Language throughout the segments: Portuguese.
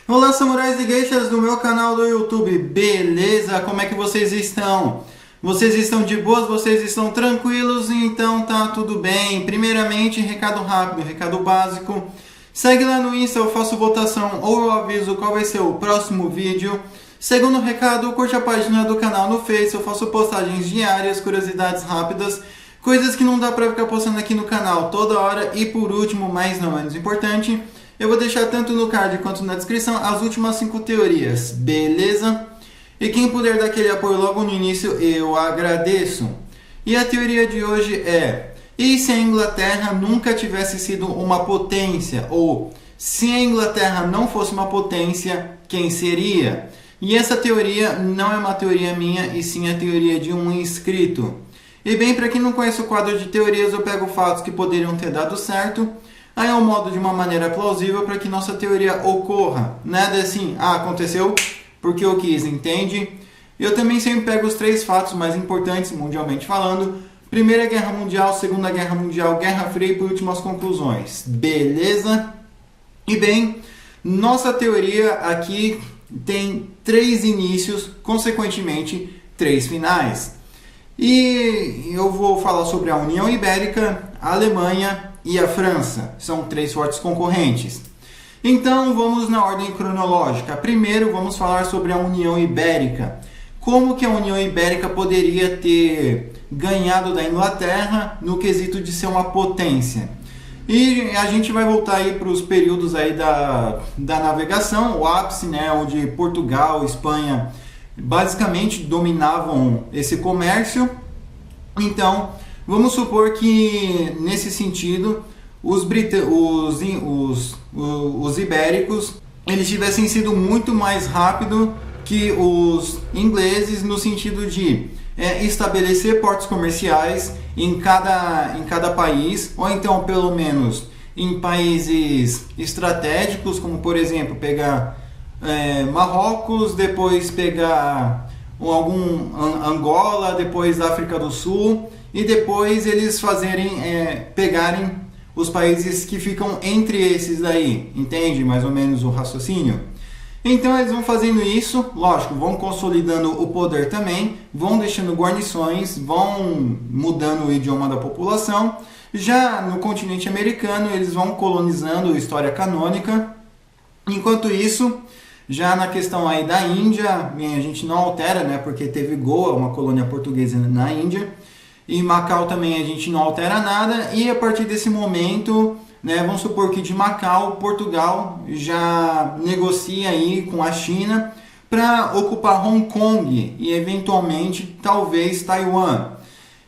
Olá, samurais e geishas do meu canal do YouTube, beleza? Como é que vocês estão? Vocês estão de boas? Vocês estão tranquilos? Então tá tudo bem. Primeiramente, recado rápido, recado básico. Segue lá no Insta, eu faço votação ou eu aviso qual vai ser o próximo vídeo. Segundo recado, curte a página do canal no Face, eu faço postagens diárias, curiosidades rápidas, coisas que não dá pra ficar postando aqui no canal toda hora. E por último, mas não menos importante, eu vou deixar tanto no card quanto na descrição as últimas 5 teorias, beleza? E quem puder dar aquele apoio logo no início, eu agradeço. E a teoria de hoje é: e se a Inglaterra nunca tivesse sido uma potência? Ou, se a Inglaterra não fosse uma potência, quem seria? E essa teoria não é uma teoria minha, e sim a teoria de um inscrito. E bem, para quem não conhece o quadro de teorias, eu pego fatos que poderiam ter dado certo, aí eu modo de uma maneira plausível para que nossa teoria ocorra. Nada assim, aconteceu porque eu quis, entende? Eu também sempre pego os 3 fatos mais importantes, mundialmente falando: Primeira Guerra Mundial, Segunda Guerra Mundial, Guerra Fria e por último as conclusões. Beleza? E bem, nossa teoria aqui tem 3 inícios, consequentemente 3 finais. E eu vou falar sobre a União Ibérica, a Alemanha e a França. São 3 fortes concorrentes. Então vamos na ordem cronológica. Primeiro vamos falar sobre a União Ibérica. Como que a União Ibérica poderia ter ganhado da Inglaterra no quesito de ser uma potência? E a gente vai voltar aí para os períodos aí da navegação, o ápice, né, onde Portugal, Espanha basicamente dominavam esse comércio. Então vamos supor que nesse sentido os ibéricos eles tivessem sido muito mais rápido que os ingleses no sentido de estabelecer portos comerciais em cada país, ou então pelo menos em países estratégicos, como por exemplo pegar Marrocos, depois pegar Angola, depois África do Sul, e depois eles pegarem os países que ficam entre esses daí, entende mais ou menos o raciocínio? Então eles vão fazendo isso, lógico, vão consolidando o poder também, vão deixando guarnições, vão mudando o idioma da população. Já no continente americano eles vão colonizando a história canônica. Enquanto isso, já na questão aí da Índia, a gente não altera, né, porque teve Goa, uma colônia portuguesa na Índia. E Macau também a gente não altera nada, e a partir desse momento, né, vamos supor que de Macau, Portugal já negocia aí com a China para ocupar Hong Kong e eventualmente talvez Taiwan.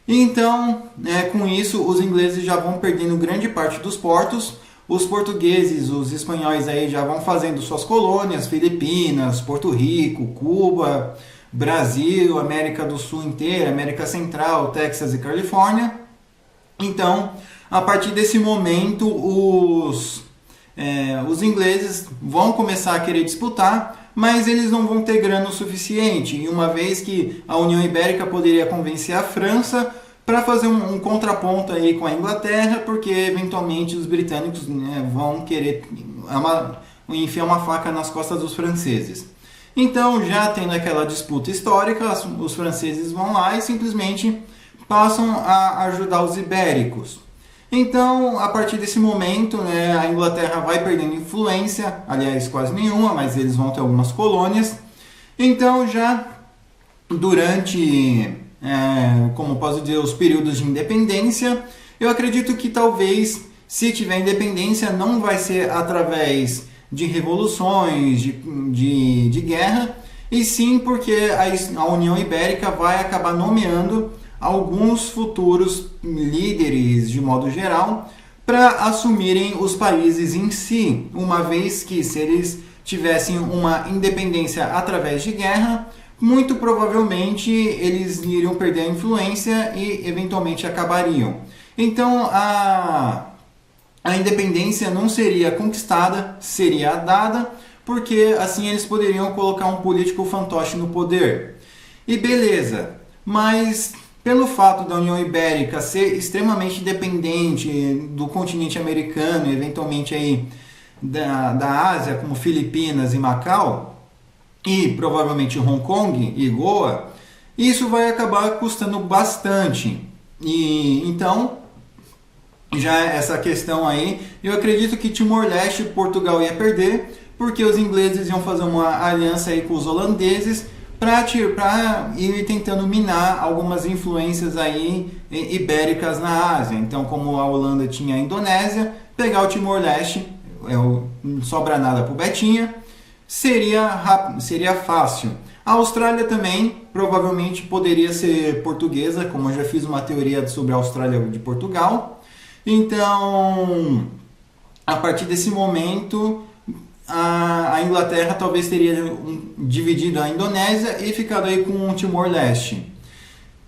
Então, com isso, os ingleses já vão perdendo grande parte dos portos, os portugueses, os espanhóis aí já vão fazendo suas colônias, Filipinas, Porto Rico, Cuba, Brasil, América do Sul inteira, América Central, Texas e Califórnia. Então, a partir desse momento, os ingleses vão começar a querer disputar, mas eles não vão ter grana o suficiente. E uma vez que a União Ibérica poderia convencer a França para fazer um contraponto aí com a Inglaterra, porque eventualmente os britânicos, né, vão querer enfiar uma faca nas costas dos franceses. Então, já tendo aquela disputa histórica, os franceses vão lá e simplesmente passam a ajudar os ibéricos. Então, a partir desse momento, né, a Inglaterra vai perdendo influência, aliás, quase nenhuma, mas eles vão ter algumas colônias. Então, já durante, como posso dizer, os períodos de independência, eu acredito que talvez, se tiver independência, não vai ser através de revoluções, de guerra, e sim porque a União Ibérica vai acabar nomeando alguns futuros líderes, de modo geral, para assumirem os países em si, uma vez que se eles tivessem uma independência através de guerra, muito provavelmente eles iriam perder a influência e eventualmente acabariam. Então a independência não seria conquistada, seria dada, porque assim eles poderiam colocar um político fantoche no poder. E beleza, mas pelo fato da União Ibérica ser extremamente dependente do continente americano e eventualmente aí da Ásia, como Filipinas e Macau, e provavelmente Hong Kong e Goa, isso vai acabar custando bastante. E então, já essa questão aí, eu acredito que Timor-Leste Portugal ia perder, porque os ingleses iam fazer uma aliança aí com os holandeses para ir tentando minar algumas influências aí ibéricas na Ásia. Então, como a Holanda tinha a Indonésia, pegar o Timor-Leste, não sobra nada para o Betinha, seria fácil. A Austrália também provavelmente poderia ser portuguesa, como eu já fiz uma teoria sobre a Austrália de Portugal. Então, a partir desse momento, a Inglaterra talvez teria dividido a Indonésia e ficado aí com o Timor-Leste.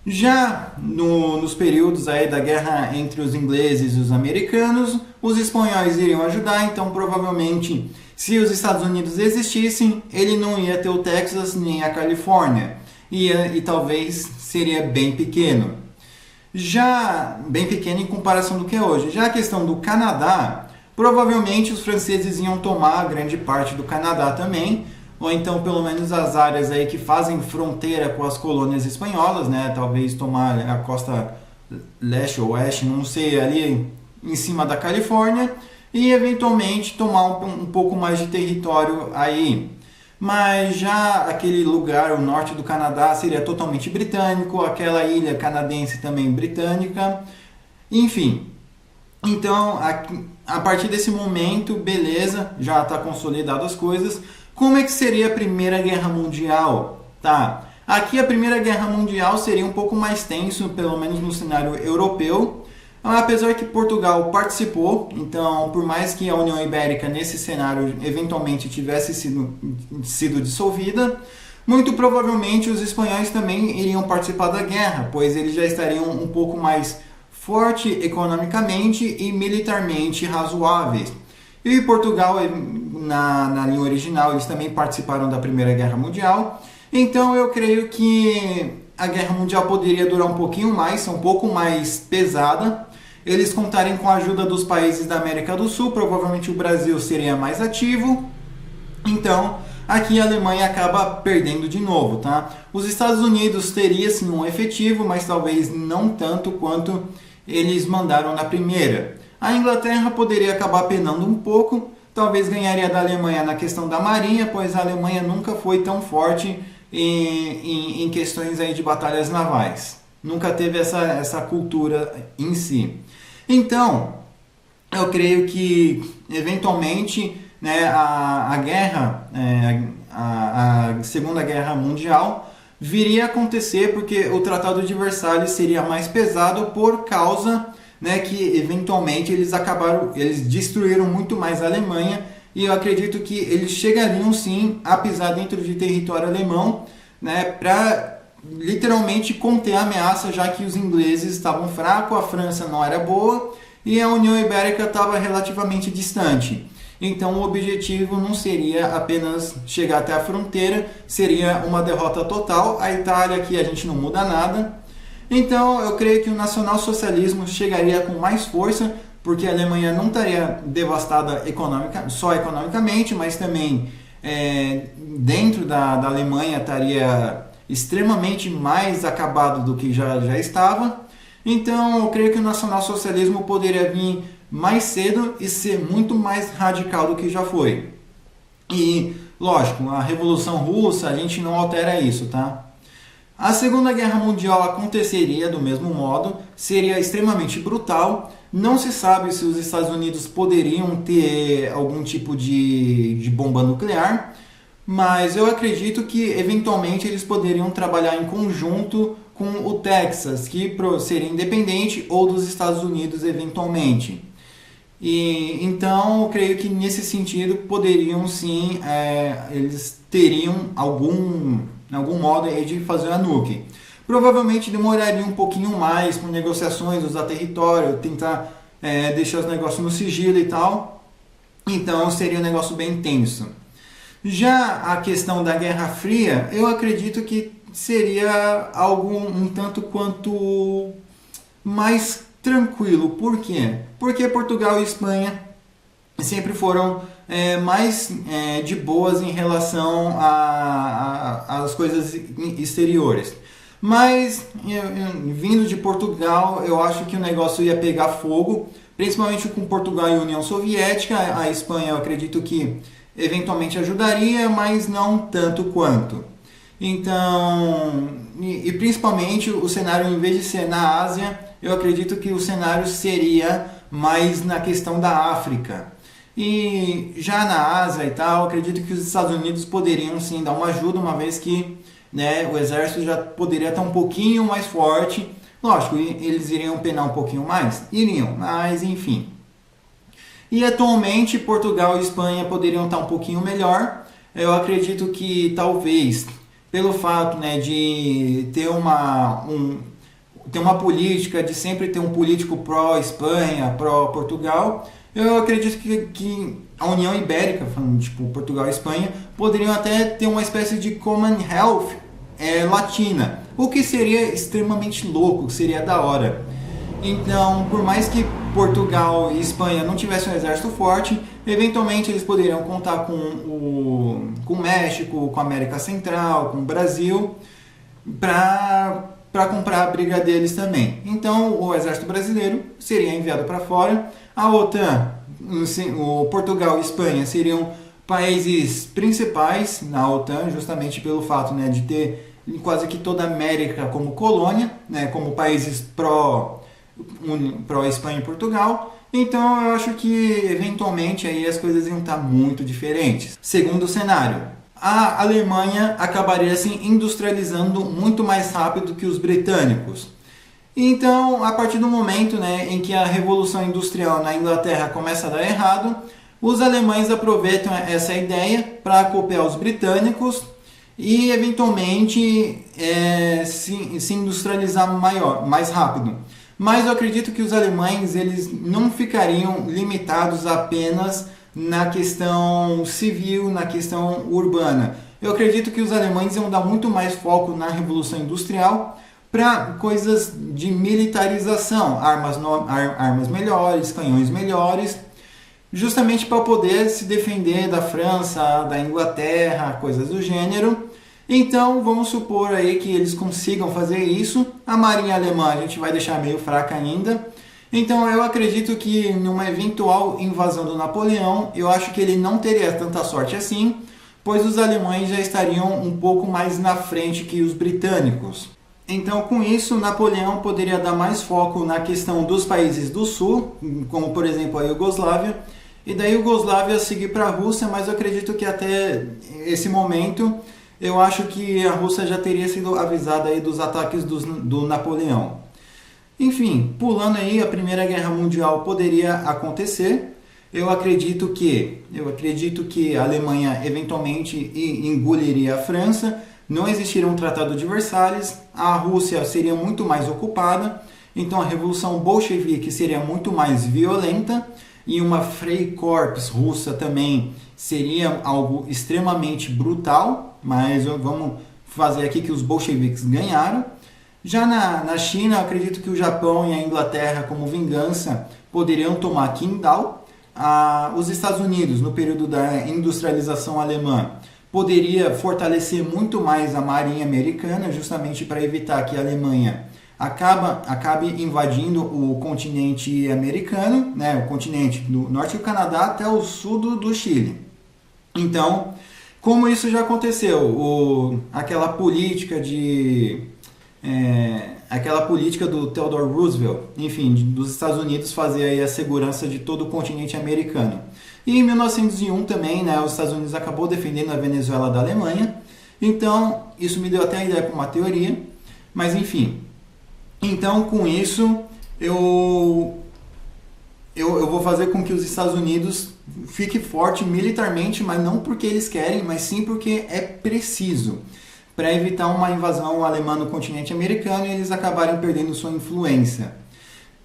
Já nos períodos aí da guerra entre os ingleses e os americanos, os espanhóis iriam ajudar, então provavelmente, se os Estados Unidos existissem, ele não ia ter o Texas nem a Califórnia, e talvez seria bem pequeno. Já bem pequeno em comparação do que é hoje. Já a questão do Canadá, provavelmente os franceses iam tomar grande parte do Canadá também, ou então pelo menos as áreas aí que fazem fronteira com as colônias espanholas, né? Talvez tomar a costa leste ou oeste, não sei, ali em cima da Califórnia, e eventualmente tomar um pouco mais de território aí. Mas já aquele lugar, o norte do Canadá, seria totalmente britânico, aquela ilha canadense também britânica, enfim. Então, a partir desse momento, beleza, já está consolidado as coisas. Como é que seria a Primeira Guerra Mundial? Tá, aqui a Primeira Guerra Mundial seria um pouco mais tenso, pelo menos no cenário europeu, apesar que Portugal participou, então por mais que a União Ibérica nesse cenário eventualmente tivesse sido dissolvida, muito provavelmente os espanhóis também iriam participar da guerra, pois eles já estariam um pouco mais forte economicamente e militarmente razoáveis. E Portugal, na linha original, eles também participaram da Primeira Guerra Mundial. Então eu creio que a Guerra Mundial poderia durar um pouquinho mais, ser um pouco mais pesada. Eles contarem com a ajuda dos países da América do Sul, provavelmente o Brasil seria mais ativo. Então, aqui a Alemanha acaba perdendo de novo, tá? Os Estados Unidos teria sim um efetivo, mas talvez não tanto quanto eles mandaram na primeira. A Inglaterra poderia acabar penando um pouco, talvez ganharia da Alemanha na questão da marinha, pois a Alemanha nunca foi tão forte em questões aí de batalhas navais. Nunca teve essa cultura em si. Então, eu creio que, eventualmente, né, a Segunda Guerra Mundial viria a acontecer porque o Tratado de Versalhes seria mais pesado por causa, né, que, eventualmente, eles destruíram muito mais a Alemanha, e eu acredito que eles chegariam, sim, a pisar dentro de território alemão, né, para literalmente conter a ameaça, já que os ingleses estavam fracos, a França não era boa e a União Ibérica estava relativamente distante. Então o objetivo não seria apenas chegar até a fronteira, seria uma derrota total. A Itália aqui a gente não muda nada. Então eu creio que o nacionalsocialismo chegaria com mais força, porque a Alemanha não estaria devastada só economicamente, mas também dentro da Alemanha estaria extremamente mais acabado do que já estava. Então eu creio que o nacionalsocialismo poderia vir mais cedo e ser muito mais radical do que já foi. E lógico, a Revolução Russa, a gente não altera isso, tá? A Segunda Guerra Mundial aconteceria do mesmo modo, seria extremamente brutal. Não se sabe se os Estados Unidos poderiam ter algum tipo de bomba nuclear, mas eu acredito que eventualmente eles poderiam trabalhar em conjunto com o Texas, que seria independente, ou dos Estados Unidos eventualmente. E então eu creio que nesse sentido poderiam sim, eles teriam algum modo aí de fazer a nuke. Provavelmente demoraria um pouquinho mais com negociações, usar território, tentar deixar os negócios no sigilo e tal. Então seria um negócio bem tenso. Já a questão da Guerra Fria, eu acredito que seria algo um tanto quanto mais tranquilo. Por quê? Porque Portugal e Espanha sempre foram mais de boas em relação às coisas exteriores. Mas, vindo de Portugal, eu acho que o negócio ia pegar fogo, principalmente com Portugal e União Soviética. A Espanha, eu acredito que eventualmente ajudaria, mas não tanto quanto. Então, e principalmente o cenário, em vez de ser na Ásia, eu acredito que o cenário seria mais na questão da África. E já na Ásia e tal, acredito que os Estados Unidos poderiam sim dar uma ajuda, uma vez que, né, o exército já poderia estar um pouquinho mais forte. Lógico, eles iriam penar um pouquinho mais? Iriam, mas enfim. E atualmente Portugal e Espanha poderiam estar um pouquinho melhor. Eu acredito que talvez, pelo fato, né, de ter uma política, de sempre ter um político pró-Espanha, pró-Portugal, eu acredito que a União Ibérica, falando tipo Portugal e Espanha, poderiam até ter uma espécie de Commonwealth latina, o que seria extremamente louco, seria da hora. Então, por mais que Portugal e Espanha não tivessem um exército forte, eventualmente eles poderiam contar com o México, com a América Central, com o Brasil, para comprar a briga deles também. Então, o exército brasileiro seria enviado para fora. A OTAN, o Portugal e Espanha seriam países principais na OTAN, justamente pelo fato, né, de ter quase que toda a América como colônia, né, como países pró-Espanha e Portugal. Então eu acho que eventualmente aí as coisas iam estar muito diferentes. Segundo cenário, a Alemanha acabaria se industrializando muito mais rápido que os britânicos. Então, a partir do momento, né, em que a Revolução Industrial na Inglaterra começa a dar errado, os alemães aproveitam essa ideia para copiar os britânicos e eventualmente se industrializar mais rápido. Mas eu acredito que os alemães eles não ficariam limitados apenas na questão civil, na questão urbana. Eu acredito que os alemães iam dar muito mais foco na Revolução Industrial para coisas de militarização, armas melhores, canhões melhores, justamente para poder se defender da França, da Inglaterra, coisas do gênero. Então, vamos supor aí que eles consigam fazer isso. A marinha alemã a gente vai deixar meio fraca ainda. Então, eu acredito que numa eventual invasão do Napoleão, eu acho que ele não teria tanta sorte assim, pois os alemães já estariam um pouco mais na frente que os britânicos. Então, com isso, Napoleão poderia dar mais foco na questão dos países do sul, como por exemplo a Iugoslávia, e da Iugoslávia seguir para a Rússia, mas eu acredito que até esse momento eu acho que a Rússia já teria sido avisada aí dos ataques do Napoleão. Enfim, pulando aí, a Primeira Guerra Mundial poderia acontecer. Eu acredito que a Alemanha eventualmente engoliria a França, não existiria um Tratado de Versalhes, a Rússia seria muito mais ocupada, então a Revolução Bolchevique seria muito mais violenta, e uma Freikorps russa também seria algo extremamente brutal, mas vamos fazer aqui que os bolcheviques ganharam. Já na China, eu acredito que o Japão e a Inglaterra, como vingança, poderiam tomar Qingdao. Os Estados Unidos, no período da industrialização alemã, poderia fortalecer muito mais a marinha americana, justamente para evitar que a Alemanha acabe invadindo o continente americano, né, o continente do norte do Canadá até o sul do Chile. Então, como isso já aconteceu, aquela política do Theodore Roosevelt, enfim, dos Estados Unidos fazer aí a segurança de todo o continente americano. E em 1901 também, né, os Estados Unidos acabou defendendo a Venezuela da Alemanha. Então, isso me deu até a ideia para uma teoria, mas enfim. Então, com isso, eu vou fazer com que os Estados Unidos fique forte militarmente, mas não porque eles querem, mas sim porque é preciso, para evitar uma invasão alemã no continente americano e eles acabarem perdendo sua influência.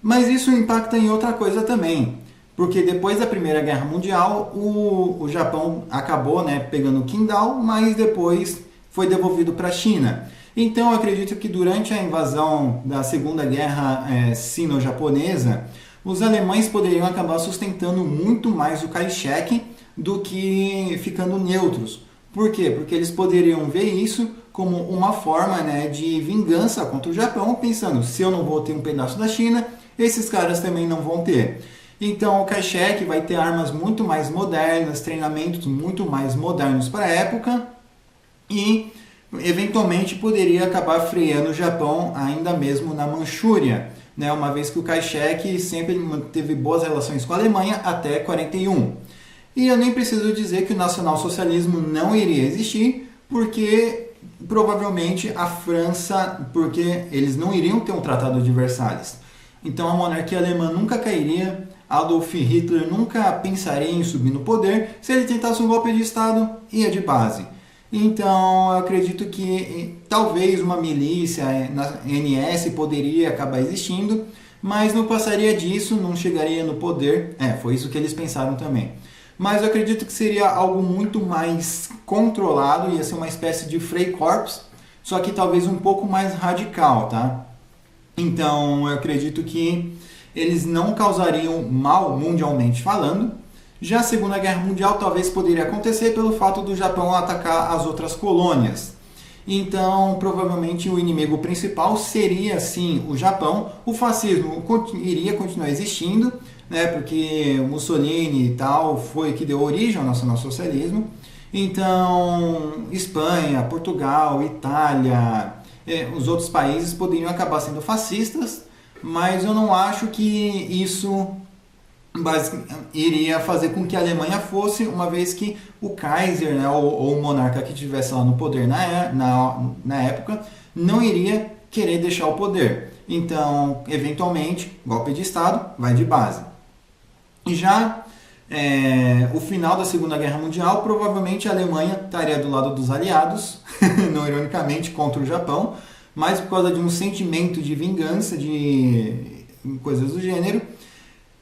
Mas isso impacta em outra coisa também, porque depois da Primeira Guerra Mundial, o Japão acabou, né, pegando Qingdao, mas depois foi devolvido para a China. Então eu acredito que durante a invasão da Segunda Guerra Sino-Japonesa, os alemães poderiam acabar sustentando muito mais o Kaishek do que ficando neutros. Por quê? Porque eles poderiam ver isso como uma forma, né, de vingança contra o Japão, pensando, se eu não vou ter um pedaço da China, esses caras também não vão ter. Então o Kaishek vai ter armas muito mais modernas, treinamentos muito mais modernos para a época e eventualmente poderia acabar freando o Japão ainda mesmo na Manchúria, né, uma vez que o Kaishek sempre teve boas relações com a Alemanha até 41. E eu nem preciso dizer que o nacionalsocialismo não iria existir, porque provavelmente a França, porque eles não iriam ter um Tratado de Versalhes. Então a monarquia alemã nunca cairia, Adolf Hitler nunca pensaria em subir no poder, se ele tentasse um golpe de Estado, ia de base. Então eu acredito que talvez uma milícia na NS poderia acabar existindo, mas não passaria disso, não chegaria no poder. Foi isso que eles pensaram também. Mas eu acredito que seria algo muito mais controlado, ia ser uma espécie de Freikorps, só que talvez um pouco mais radical, tá? Então eu acredito que eles não causariam mal mundialmente falando. Já a Segunda Guerra Mundial talvez poderia acontecer pelo fato do Japão atacar as outras colônias. Então, provavelmente o inimigo principal seria, sim, o Japão. O fascismo iria continuar existindo, né, porque Mussolini e tal foi que deu origem ao nacionalsocialismo. Então, Espanha, Portugal, Itália, os outros países poderiam acabar sendo fascistas, mas eu não acho que isso iria fazer com que a Alemanha fosse, uma vez que o Kaiser, né, ou o monarca que estivesse lá no poder na época, não iria querer deixar o poder. Então, eventualmente, golpe de Estado vai de base. E já o final da Segunda Guerra Mundial, provavelmente a Alemanha estaria do lado dos aliados, não ironicamente, contra o Japão, mas por causa de um sentimento de vingança, de coisas do gênero.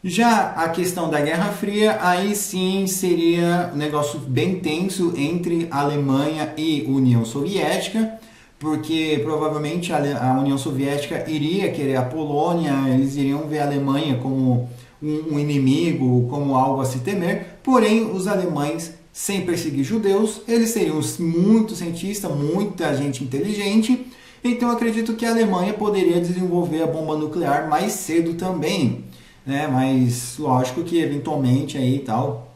Já a questão da Guerra Fria, aí sim seria um negócio bem tenso entre a Alemanha e a União Soviética, porque provavelmente a União Soviética iria querer a Polônia, eles iriam ver a Alemanha como um inimigo, como algo a se temer, porém os alemães, sem perseguir judeus, eles seriam muito cientistas, muita gente inteligente, então eu acredito que a Alemanha poderia desenvolver a bomba nuclear mais cedo também, né? Mas lógico que eventualmente aí tal,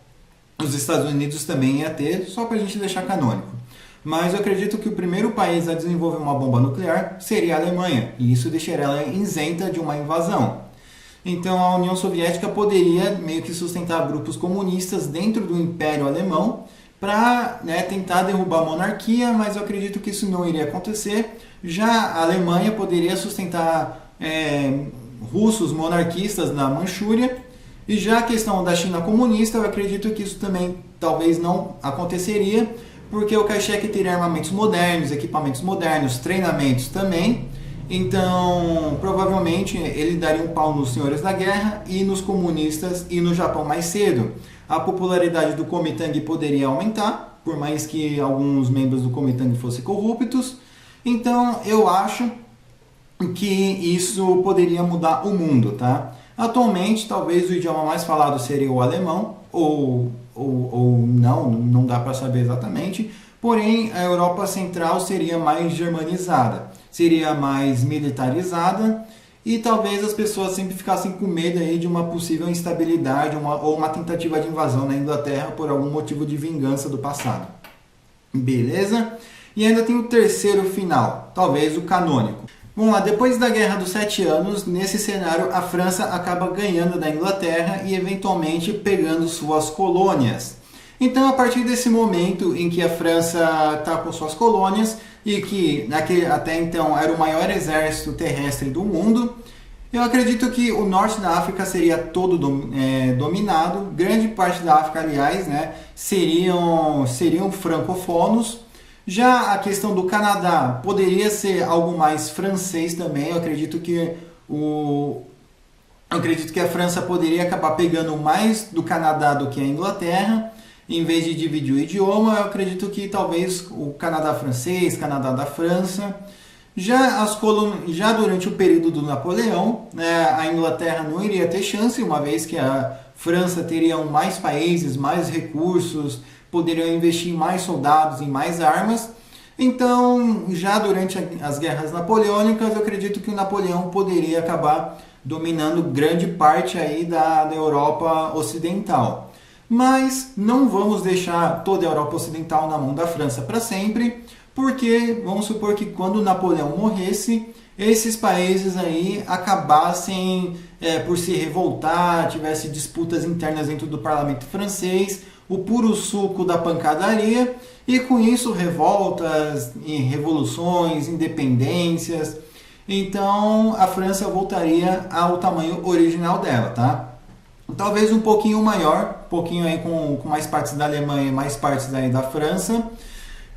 os Estados Unidos também ia ter, só para a gente deixar canônico. Mas eu acredito que o primeiro país a desenvolver uma bomba nuclear seria a Alemanha, e isso deixaria ela isenta de uma invasão. Então a União Soviética poderia meio que sustentar grupos comunistas dentro do Império Alemão para, né, tentar derrubar a monarquia, mas eu acredito que isso não iria acontecer. Já a Alemanha poderia sustentar russos monarquistas na Manchúria, e já a questão da China comunista, eu acredito que isso também talvez não aconteceria, porque o Kaishek teria armamentos modernos, equipamentos modernos, treinamentos também, então provavelmente ele daria um pau nos senhores da guerra e nos comunistas e no Japão mais cedo. A popularidade do Kuomintang poderia aumentar, por mais que alguns membros do Kuomintang fossem corruptos, então eu acho que isso poderia mudar o mundo, tá? Atualmente, talvez o idioma mais falado seria o alemão, ou não dá para saber exatamente, porém a Europa Central seria mais germanizada, seria mais militarizada, e talvez as pessoas sempre ficassem com medo aí de uma possível instabilidade ou uma tentativa de invasão na Inglaterra por algum motivo de vingança do passado. Beleza? E ainda tem o terceiro final, talvez o canônico. Vamos lá, depois da Guerra dos 7 Anos, nesse cenário a França acaba ganhando da Inglaterra e eventualmente pegando suas colônias. Então, a partir desse momento em que a França está com suas colônias e que até então era o maior exército terrestre do mundo, eu acredito que o norte da África seria todo dominado, grande parte da África, aliás, né, seriam francofonos. Já a questão do Canadá poderia ser algo mais francês também. Eu acredito que a França poderia acabar pegando mais do Canadá do que a Inglaterra. Em vez de dividir o idioma, eu acredito que talvez o Canadá francês, Canadá da França. Já durante o período do Napoleão, né, a Inglaterra não iria ter chance, uma vez que a França teria mais países, mais recursos, poderiam investir em mais soldados, em mais armas. Então, já durante as guerras napoleônicas, eu acredito que o Napoleão poderia acabar dominando grande parte aí da Europa Ocidental. Mas não vamos deixar toda a Europa Ocidental na mão da França para sempre, porque vamos supor que quando Napoleão morresse, esses países aí acabassem por se revoltar, tivesse disputas internas dentro do parlamento francês, o puro suco da pancadaria, e com isso revoltas, revoluções, independências. Então a França voltaria ao tamanho original dela, tá? Talvez um pouquinho maior, um pouquinho aí com mais partes da Alemanha e mais partes aí da França.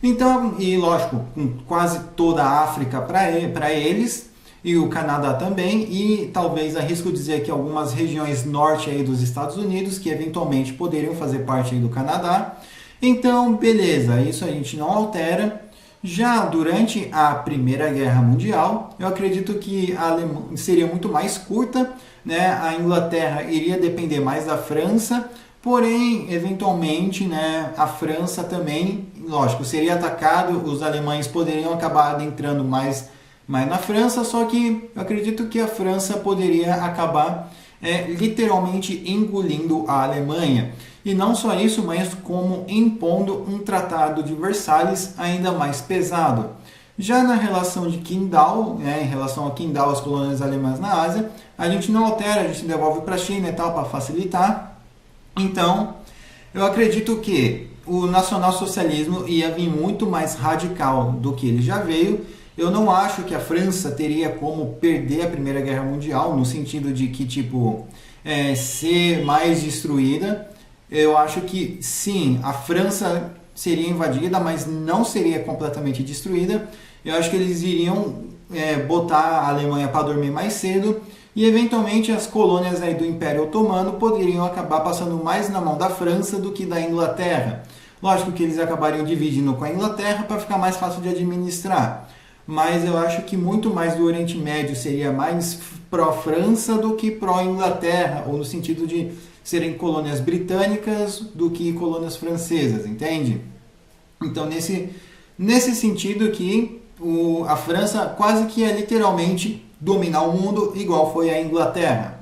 Então, e lógico, com quase toda a África para eles, e o Canadá também, e talvez arrisco dizer que algumas regiões norte aí dos Estados Unidos, que eventualmente poderiam fazer parte aí do Canadá. Então, beleza, isso a gente não altera. Já durante a Primeira Guerra Mundial, eu acredito que a Alemanha seria muito mais curta, né? A Inglaterra iria depender mais da França, porém, eventualmente, né, a França também, lógico, seria atacado, os alemães poderiam acabar adentrando mais na França, só que eu acredito que a França poderia acabar literalmente engolindo a Alemanha. E não só isso, mas como impondo um tratado de Versalhes ainda mais pesado. Já na relação de Qingdao, em relação a Qingdao, as colônias alemãs na Ásia, a gente não altera, a gente devolve para a China e tal, para facilitar. Então, eu acredito que o nacionalsocialismo ia vir muito mais radical do que ele já veio. Eu não acho que a França teria como perder a Primeira Guerra Mundial, no sentido de que, ser mais destruída. Eu acho que, sim, a França seria invadida, mas não seria completamente destruída. Eu acho que eles iriam botar a Alemanha para dormir mais cedo e, eventualmente, as colônias aí do Império Otomano poderiam acabar passando mais na mão da França do que da Inglaterra. Lógico que eles acabariam dividindo com a Inglaterra para ficar mais fácil de administrar. Mas eu acho que muito mais do Oriente Médio seria mais pró-França do que pró-Inglaterra, ou no sentido de serem colônias britânicas do que colônias francesas, entende? Então, nesse sentido que a França quase que ia literalmente dominar o mundo, igual foi a Inglaterra.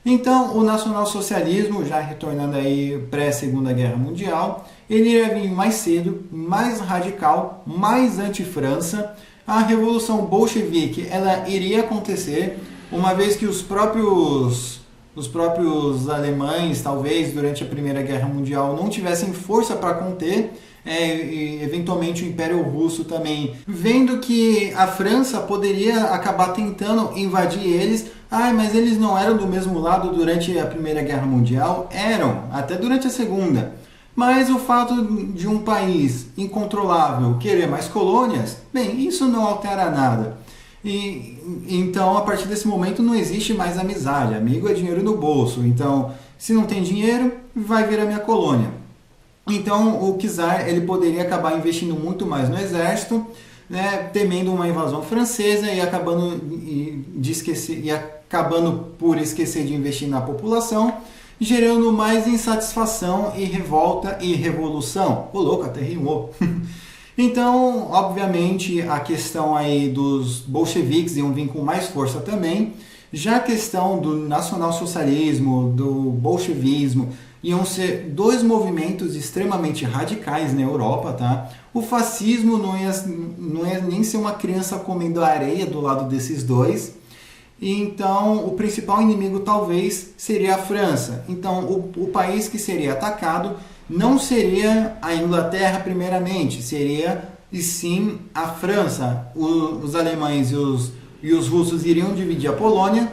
Então, o nacionalsocialismo, já retornando aí pré-Segunda Guerra Mundial, ele ia vir mais cedo, mais radical, mais anti-França. A Revolução Bolchevique, ela iria acontecer, uma vez que os próprios alemães, talvez, durante a Primeira Guerra Mundial, não tivessem força para conter, e eventualmente o Império Russo também, vendo que a França poderia acabar tentando invadir eles. Mas eles não eram do mesmo lado durante a Primeira Guerra Mundial? Eram, até durante a Segunda. Mas o fato de um país incontrolável querer mais colônias, bem, isso não altera nada. E então, a partir desse momento, não existe mais amizade. Amigo é dinheiro no bolso. Então, se não tem dinheiro, vai vir a minha colônia. Então, o czar ele poderia acabar investindo muito mais no exército, né, temendo uma invasão francesa e acabando por esquecer de investir na população, gerando mais insatisfação e revolta e revolução. Ô louco, até rimou. Então, obviamente, a questão aí dos bolcheviques iam vir com mais força também. Já a questão do nacionalsocialismo, do bolchevismo, iam ser dois movimentos extremamente radicais na Europa, tá? O fascismo não ia nem ser uma criança comendo areia do lado desses dois. Então, o principal inimigo talvez seria a França. Então, o país que seria atacado não seria a Inglaterra primeiramente, seria e sim a França. Os alemães e os russos iriam dividir a Polônia,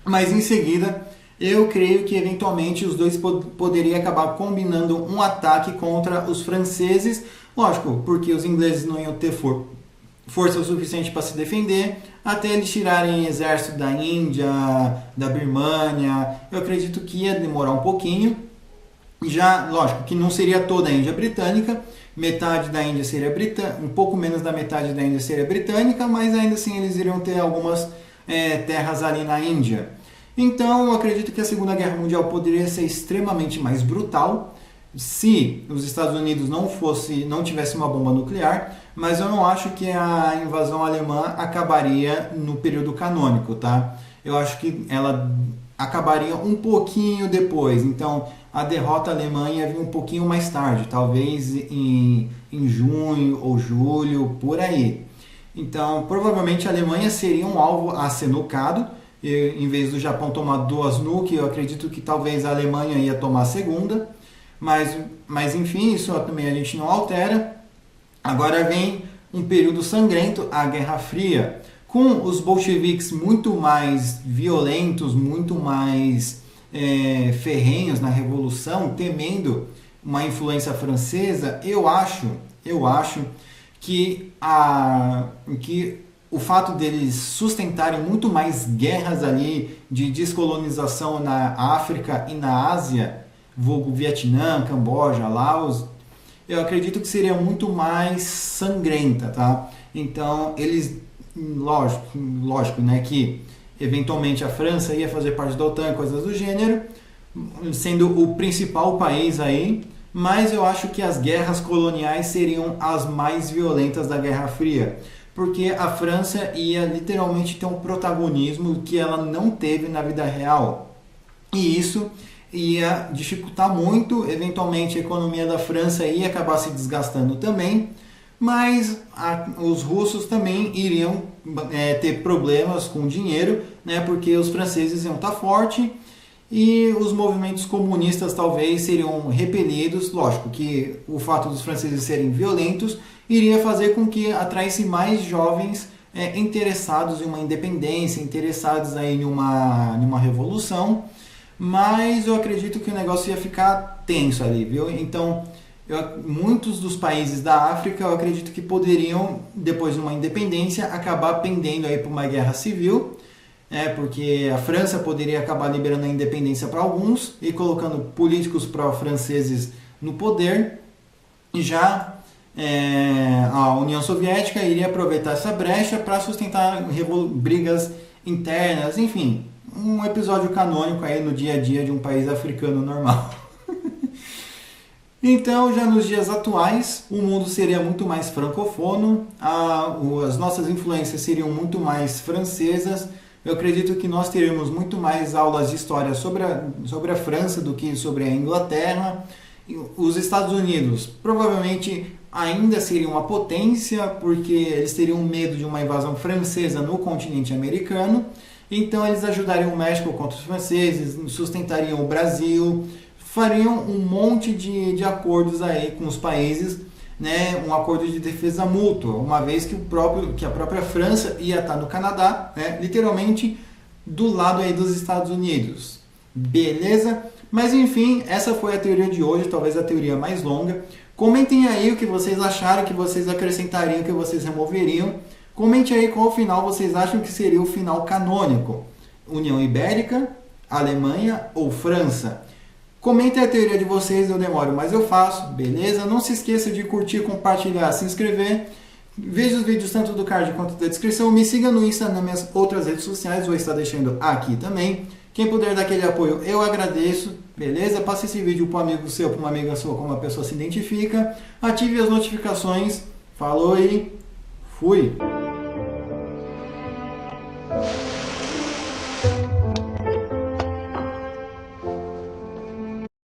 mas em seguida eu creio que eventualmente os dois poderiam acabar combinando um ataque contra os franceses. Lógico, porque os ingleses não iam ter força o suficiente para se defender, até eles tirarem exército da Índia, da Birmânia. Eu acredito que ia demorar um pouquinho. Já, lógico, que não seria toda a Índia britânica, metade da Índia seria britânica, um pouco menos da metade da Índia seria britânica, mas ainda assim eles iriam ter algumas terras ali na Índia. Então eu acredito que a Segunda Guerra Mundial poderia ser extremamente mais brutal se os Estados Unidos não tivesse uma bomba nuclear, mas eu não acho que a invasão alemã acabaria no período canônico, tá? Eu acho que ela acabaria um pouquinho depois, então a derrota alemã ia vir um pouquinho mais tarde, talvez em junho ou julho, por aí. Então, provavelmente a Alemanha seria um alvo a ser nucado, e, em vez do Japão tomar 2 nuke, eu acredito que talvez a Alemanha ia tomar a segunda, mas enfim, isso também a gente não altera. Agora vem um período sangrento, a Guerra Fria, com os bolcheviques muito mais violentos, muito mais ferrenhos na Revolução, temendo uma influência francesa. Eu acho que o fato deles sustentarem muito mais guerras ali de descolonização na África e na Ásia, vulgo Vietnã, Camboja, Laos, eu acredito que seria muito mais sangrenta, tá? Então, eles, lógico, né, que eventualmente a França ia fazer parte da OTAN, coisas do gênero, sendo o principal país aí, mas eu acho que as guerras coloniais seriam as mais violentas da Guerra Fria, porque a França ia literalmente ter um protagonismo que ela não teve na vida real, e isso ia dificultar muito. Eventualmente a economia da França ia acabar se desgastando também, mas os russos também iriam ter problemas com dinheiro, né, porque os franceses iam estar fortes e os movimentos comunistas talvez seriam repelidos. Lógico que o fato dos franceses serem violentos iria fazer com que atraísse mais jovens interessados em uma independência, interessados aí em uma revolução, mas eu acredito que o negócio ia ficar tenso ali, viu? Então, muitos dos países da África, eu acredito que poderiam, depois de uma independência, acabar pendendo aí para uma guerra civil, porque a França poderia acabar liberando a independência para alguns e colocando políticos pró-franceses no poder, e já a União Soviética iria aproveitar essa brecha para sustentar brigas internas, enfim, um episódio canônico aí no dia a dia de um país africano normal. Então, já nos dias atuais, o mundo seria muito mais francofono, as nossas influências seriam muito mais francesas. Eu acredito que nós teríamos muito mais aulas de história sobre a França do que sobre a Inglaterra. Os Estados Unidos provavelmente ainda seriam uma potência, porque eles teriam medo de uma invasão francesa no continente americano. Então eles ajudariam o México contra os franceses, sustentariam o Brasil, fariam um monte de acordos aí com os países, né, um acordo de defesa mútua, uma vez que a própria França ia estar no Canadá, né, literalmente do lado aí dos Estados Unidos. Beleza? Mas enfim, essa foi a teoria de hoje, talvez a teoria mais longa. Comentem aí o que vocês acharam, o que vocês acrescentariam, o que vocês removeriam. Comente aí qual final vocês acham que seria o final canônico. União Ibérica, Alemanha ou França? Comentem a teoria de vocês, eu demoro, mas eu faço, beleza? Não se esqueça de curtir, compartilhar, se inscrever. Veja os vídeos tanto do card quanto da descrição. Me siga no Insta, nas minhas outras redes sociais, vou estar deixando aqui também. Quem puder dar aquele apoio, eu agradeço, beleza? Passe esse vídeo para um amigo seu, para uma amiga sua, como a pessoa se identifica. Ative as notificações. Falou e fui!